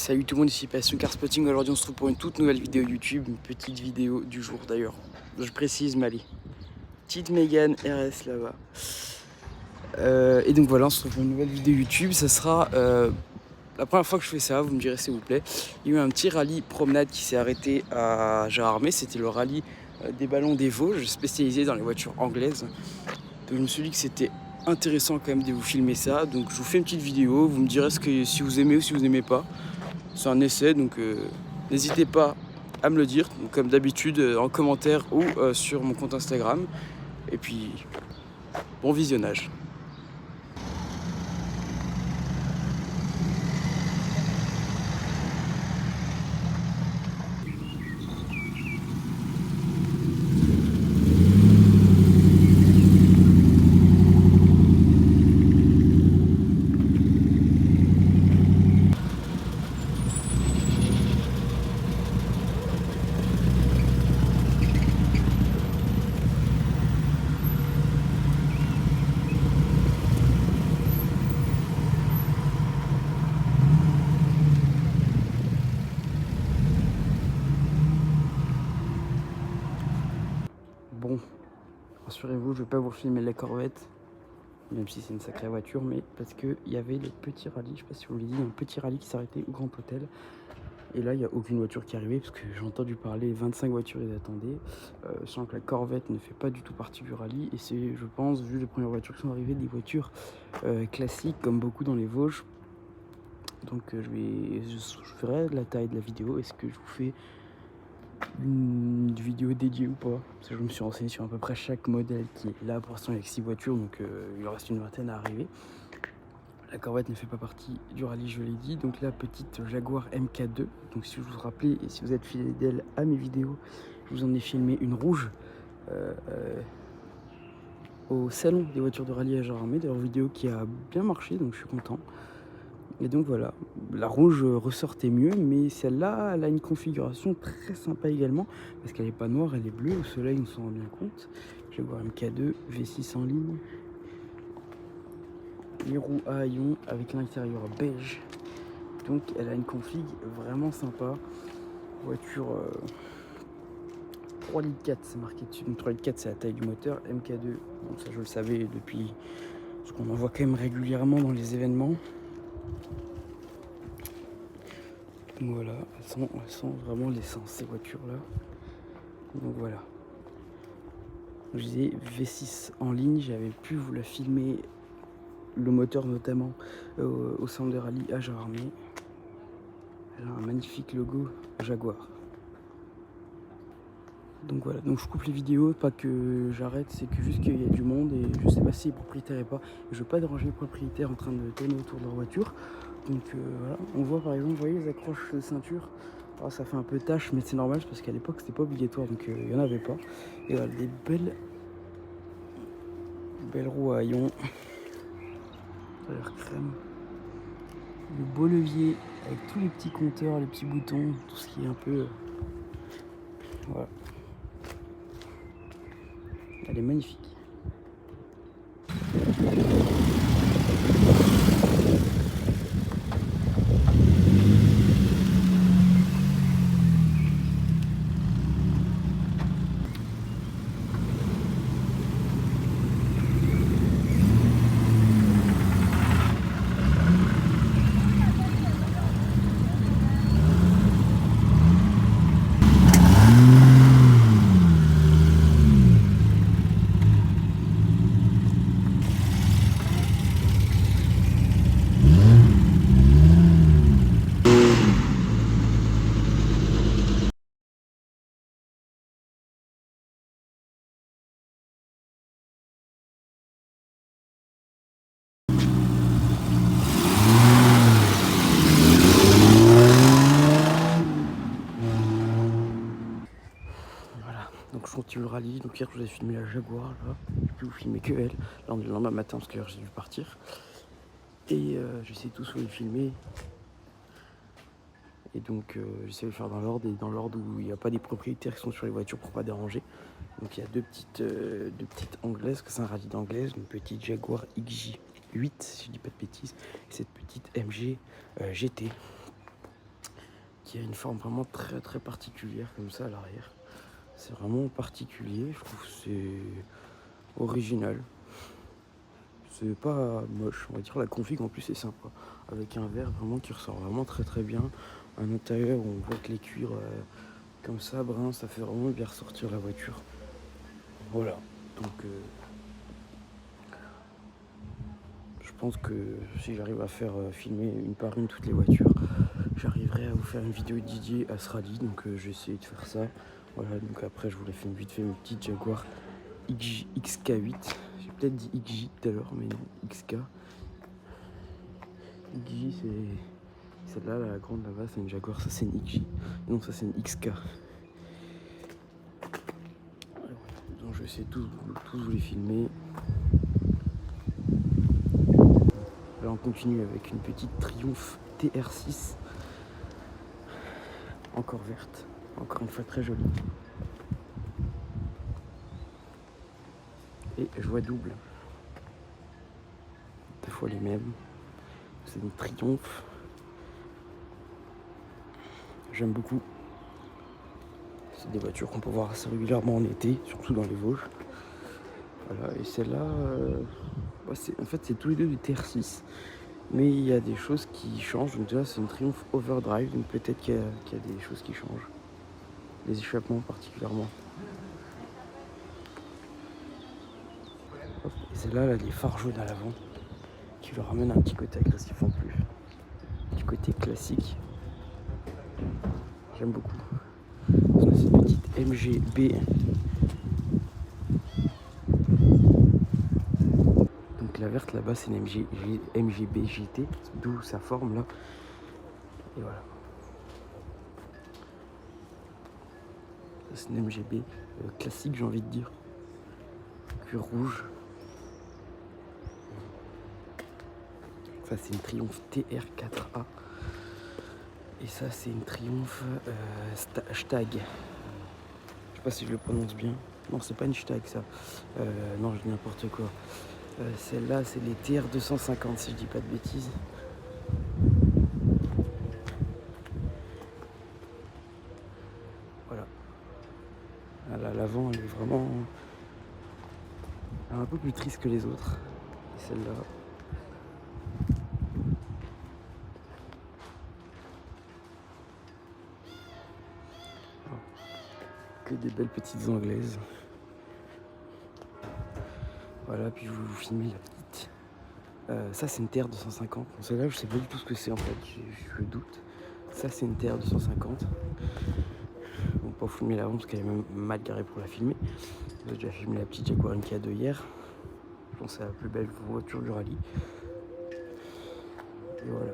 Salut tout le monde, ici Passion Car Spotting. Aujourd'hui on se retrouve pour une toute nouvelle vidéo YouTube, une petite vidéo du jour d'ailleurs. Je précise, mais allez, petite Mégane RS là-bas. Et donc voilà, on se retrouve pour une nouvelle vidéo YouTube. Ça sera la première fois que je fais ça, vous me direz s'il vous plaît. Il y a eu un petit rallye promenade qui s'est arrêté à Gérardmer. C'était le rallye des ballons des Vosges, spécialisé dans les voitures anglaises. Donc je me suis dit que c'était intéressant quand même de vous filmer ça. Donc je vous fais une petite vidéo, vous me direz si vous aimez ou si vous n'aimez pas. C'est un essai, donc n'hésitez pas à me le dire, donc, comme d'habitude en commentaire ou sur mon compte Instagram. Et puis, bon visionnage. Bon, rassurez-vous, je ne vais pas vous filmer la Corvette, même si c'est une sacrée voiture, mais parce qu'il y avait le petit rallye, je ne sais pas si vous l'avez dit, un petit rallye qui s'arrêtait au Grand Hôtel. Et là, il n'y a aucune voiture qui arrivait, parce que j'ai entendu parler, 25 voitures ils attendaient. Sachant que la Corvette ne fait pas du tout partie du rallye. Et c'est, je pense, vu les premières voitures qui sont arrivées, des voitures classiques, comme beaucoup dans les Vosges. Donc je ferai la taille de la vidéo. Est-ce que je vous fais une vidéo dédiée ou pas? Parce que je me suis renseigné sur à peu près chaque modèle qui est là. Pour l'instant, il y a que 6 voitures, donc il en reste une vingtaine à arriver. La Corvette ne fait pas partie du rallye, je l'ai dit. Donc la petite Jaguar MK2. Donc si vous vous rappelez et si vous êtes fidèle à mes vidéos, je vous en ai filmé une rouge au salon des voitures de rallye à Gérardmer. D'ailleurs, vidéo qui a bien marché, donc je suis content. Et donc voilà, la rouge ressortait mieux, mais celle-là, elle a une configuration très sympa également, parce qu'elle n'est pas noire, elle est bleue, au soleil on s'en rend bien compte. Jaguar MK2, V6 en ligne, les roues à haillons avec l'intérieur beige. Donc elle a une config vraiment sympa. Voiture 3 litres 4, c'est marqué dessus. Donc 3 litres 4 c'est la taille du moteur. MK2, bon ça je le savais depuis, parce qu'on en voit quand même régulièrement dans les événements. Donc voilà, elles sont vraiment l'essence ces voitures là. Donc voilà. Je disais V6 en ligne, j'avais pu vous la filmer, le moteur notamment au centre de rallye à Gérardmer. Elle a un magnifique logo Jaguar. Donc voilà, donc je coupe les vidéos, pas que j'arrête, c'est que juste qu'il y a du monde et je sais pas si les propriétaires et pas. Je veux pas déranger les propriétaires en train de tourner autour de leur voiture. Donc voilà, on voit par exemple, vous voyez les accroches de ceinture. Alors, ça fait un peu tâche, mais c'est normal parce qu'à l'époque c'était pas obligatoire, donc il y en avait pas. Et voilà, des belles roues à haillons. Ça a l'air crème. Le beau levier avec tous les petits compteurs, les petits boutons, tout ce qui est un peu. Voilà. Elle est magnifique. Donc je continue le rallye, donc hier je vous ai filmé la Jaguar là, j'ai pu vous filmer que elle, là on est le lendemain matin parce que j'ai dû partir. Et j'essaie tous de les filmer. Et donc j'essaie de le faire dans l'ordre et dans l'ordre où il n'y a pas des propriétaires qui sont sur les voitures pour pas déranger. Donc il y a deux petites anglaises, que c'est un rallye d'anglaise, une petite Jaguar XJ8 si je dis pas de bêtises, et cette petite MG GT. qui a une forme vraiment très très particulière comme ça à l'arrière. C'est vraiment particulier, je trouve que c'est original. C'est pas moche, on va dire la config en plus est sympa. Avec un verre vraiment qui ressort vraiment très très bien. Un intérieur où on voit que les cuirs comme ça, brun, ça fait vraiment bien ressortir la voiture. Voilà, donc je pense que si j'arrive à faire filmer une par une toutes les voitures, j'arriverai à vous faire une vidéo dédiée à ce rallye. Donc j'ai essayé de faire ça. Voilà, donc après je vous l'ai fait vite fait une petite Jaguar XK8. J'ai peut-être dit XJ tout à l'heure, mais non, XK. XJ c'est celle-là, la grande là-bas, c'est une Jaguar, ça c'est une XJ. Non, ça c'est une XK. Donc je vais essayer de tous vous les filmer. Là on continue avec une petite Triumph TR6. Encore verte, encore une fois très jolie. Et je vois double. 2 fois les mêmes. C'est une Triumph. J'aime beaucoup. C'est des voitures qu'on peut voir assez régulièrement en été, surtout dans les Vosges. Voilà, et celle-là, en fait c'est tous les deux du TR6. Mais il y a des choses qui changent. Donc déjà c'est une Triumph Overdrive, donc peut-être qu'il y a des choses qui changent. Les échappements particulièrement. Hop, et celle-là, elle a des phares jaunes à l'avant qui leur ramènent un petit côté agressif en plus. Un petit côté classique. J'aime beaucoup. On a cette petite MGB. Donc la verte là-bas c'est une MGB GT, d'où sa forme là. Et voilà. C'est une MGB classique, j'ai envie de dire. Cuir rouge. Ça c'est une Triumph TR4A. Et ça c'est une Triumph Stag. Je sais pas si je le prononce bien. Non, c'est pas une Stag ça. Non, je dis n'importe quoi. Celle-là c'est les TR250 si je dis pas de bêtises. Voilà. Là, l'avant elle est vraiment un peu plus triste que les autres. Et celle-là. Que des belles petites anglaises. Voilà, puis je vais vous filmer la petite. Ça c'est une TR250. Bon, celle-là je sais pas du tout ce que c'est en fait, je doute. Ça c'est une TR250. Bon, pas filmer l'avant parce qu'elle est même mal garée pour la filmer. J'ai déjà filmé la petite Jaguar NK2 hier. Je pense que c'est la plus belle voiture du rallye. Et voilà.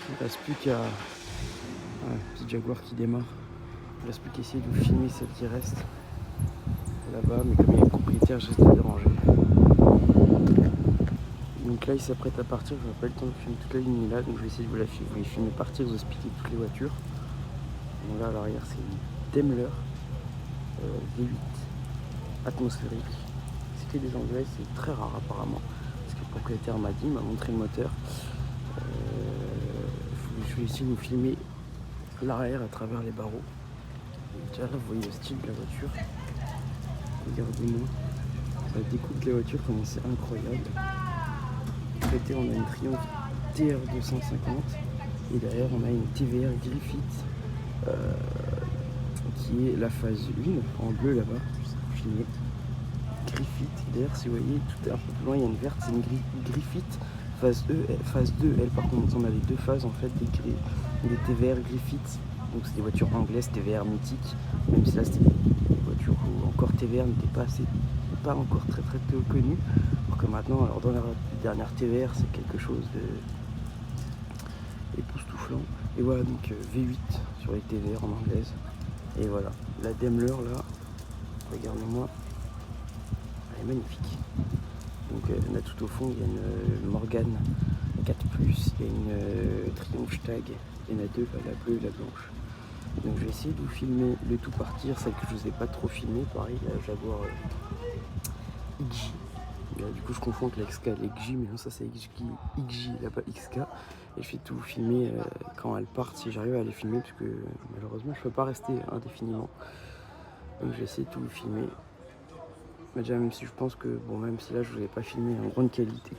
Il ne reste plus qu'à... petite Jaguar qui démarre. Il ne reste plus qu'à essayer de vous filmer celle qui reste là-bas, mais comme il y a le propriétaire, je risque de déranger. Donc là il s'apprête à partir, je n'aurai pas le temps de filmer toute la ligne là, donc je vais essayer de vous la filmer partir, vous expliquer toutes les voitures. Donc là à l'arrière c'est une Daimler V8 atmosphérique. C'est que des anglais, c'est très rare apparemment, parce que le propriétaire m'a dit, m'a montré le moteur. Je vais essayer de vous filmer l'arrière à travers les barreaux. Et déjà là vous voyez le style de la voiture. Regardez-moi la découpe de la voiture, comment c'est incroyable. À côté on a une Triumph TR250 et derrière on a une TVR Griffith qui est la phase 1 en bleu là-bas, filmé. Griffith, d'ailleurs si vous voyez tout un peu plus loin il y a une verte, c'est une Griffith phase 2, elle par contre on a les deux phases en fait des TVR Griffith, donc c'est des voitures anglaises TVR mythiques, même si là c'était des voitures où encore TVR n'était pas encore très connu, alors que maintenant, alors dans la dernière TVR c'est quelque chose de époustouflant. Et voilà donc V8 sur les TVR en anglaise. Et voilà, la Daimler là, regardez-moi, elle est magnifique. Donc là tout au fond il y a une Morgan 4+, il y a une Triumph Stag, il y en a deux, la bleue et la blanche. Donc je vais essayer de vous filmer le tout partir, celle que je vous ai pas trop filmé, pareil la Jaguar XJ. du coup je confonds avec la XK et l'XJ, mais non, ça c'est XJ, là-bas XK. Et je vais tout filmer quand elles partent, si j'arrive à les filmer, parce que malheureusement je peux pas rester indéfiniment. Donc je vais essayer de tout filmer. Mais déjà, même si je pense que, bon, même si là je vous ai pas filmé en grande qualité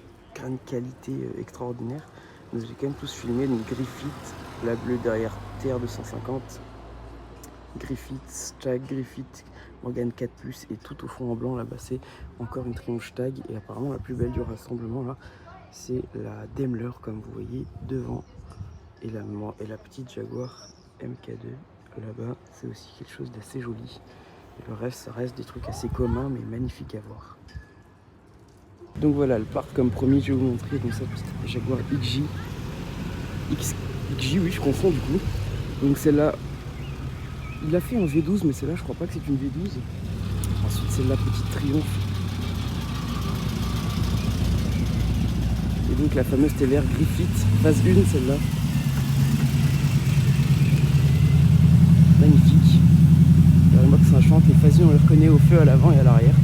extraordinaire, mais j'ai quand même tous filmé. Donc Griffith, la bleue derrière TR250, Griffith, Stag, Griffith, Morgan 4+, et tout au fond en blanc là-bas c'est encore une Triumph Stag. Et apparemment la plus belle du rassemblement là, c'est la Daimler, comme vous voyez devant, et la petite Jaguar MK2 là-bas, c'est aussi quelque chose d'assez joli. Et le reste, ça reste des trucs assez communs mais magnifiques à voir. Donc voilà, elles partent comme promis. Je vais vous montrer donc cette petite Jaguar XJ, oui, je confonds du coup. Donc celle-là, il l'a fait en V12, mais celle-là je crois pas que c'est une V12. Ensuite celle-là, petite Triomphe. Et donc la fameuse TVR Griffith, phase 1, celle-là. Magnifique. Regardez-moi que ça chante. Les phases 1, on les reconnaît au feu à l'avant et à l'arrière.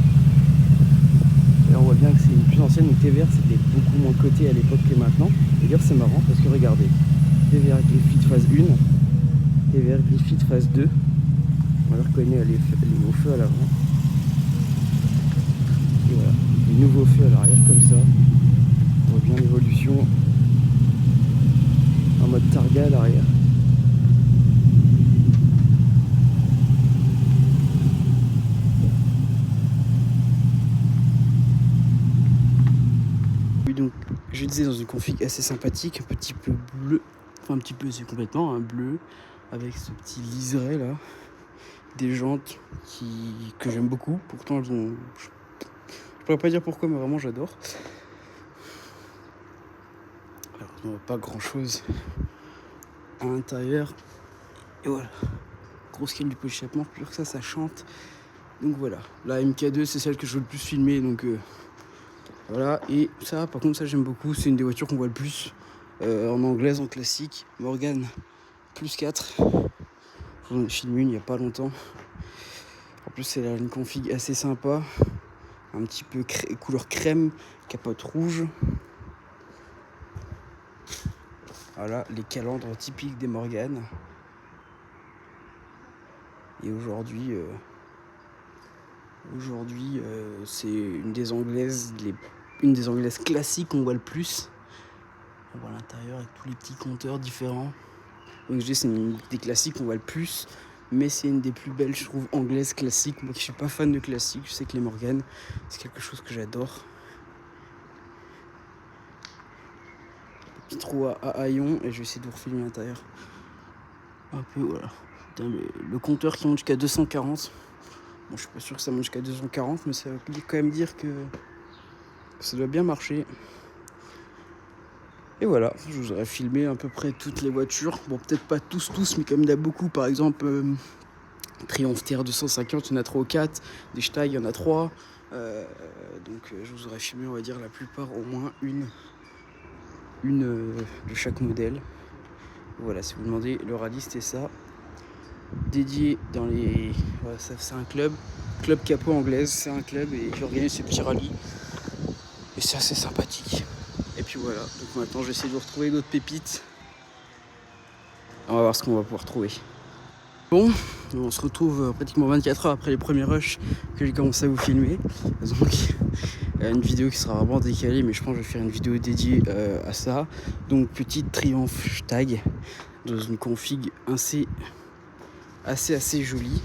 Et on voit bien que c'est une plus ancienne. Donc TVR c'était beaucoup moins coté à l'époque que maintenant. D'ailleurs c'est marrant parce que regardez, TVR Griffith phase 1, TVR Griffith phase 2. On les reconnaît les au feu à l'avant. Et voilà, des nouveaux feux à l'arrière comme ça. On voit bien l'évolution en mode targa à l'arrière. Oui, donc je disais dans une config assez sympathique, un petit peu bleu, enfin un petit peu, c'est complètement un bleu avec ce petit liseré là, des jantes que j'aime beaucoup. Pourtant elles ont, je pourrais pas dire pourquoi, mais vraiment j'adore. Alors on voit pas grand chose à l'intérieur. Et voilà, grosse scale du pot d'échappement, plus que ça chante. Donc voilà, la MK2 c'est celle que je veux le plus filmer, donc voilà. Et ça par contre, ça j'aime beaucoup, c'est une des voitures qu'on voit le plus en anglaise, en classique. Morgan +4, j'en ai filmé une il y a pas longtemps. En plus c'est une config assez sympa, un petit peu couleur crème, capote rouge. Voilà, les calandres typiques des Morgan. Et aujourd'hui, c'est une des anglaises classiques qu'on voit le plus. On voit l'intérieur avec tous les petits compteurs différents. Donc c'est une des classiques qu'on voit le plus, mais c'est une des plus belles, je trouve, anglaises classiques. Moi qui suis pas fan de classiques, je sais que les Morgan, c'est quelque chose que j'adore. Petit trou à haillons, et je vais essayer de vous refiler l'intérieur. Un peu, voilà. Le compteur qui monte jusqu'à 240. Bon, je suis pas sûr que ça monte jusqu'à 240, mais ça veut quand même dire que ça doit bien marcher. Et voilà, je vous aurais filmé à peu près toutes les voitures. Bon, peut-être pas tous, mais comme il y en a beaucoup. Par exemple, Triumph TR250, il y en a 3 ou 4. Des Stag, il y en a 3. Donc je vous aurais filmé, on va dire, la plupart, au moins une de chaque modèle. Voilà, si vous demandez, le rallye c'était ça. Dédié dans les... Voilà, c'est un club capot anglaise, c'est un club et qui organise ces petits rallyes. Et c'est assez sympathique. Et puis voilà, donc maintenant je vais essayer de vous retrouver d'autres pépites. On va voir ce qu'on va pouvoir trouver. Bon, on se retrouve pratiquement 24 heures après les premiers rushs que j'ai commencé à vous filmer. Donc une vidéo qui sera vraiment décalée, mais je pense que je vais faire une vidéo dédiée à ça. Donc petite Triumph Stag dans une config assez jolie.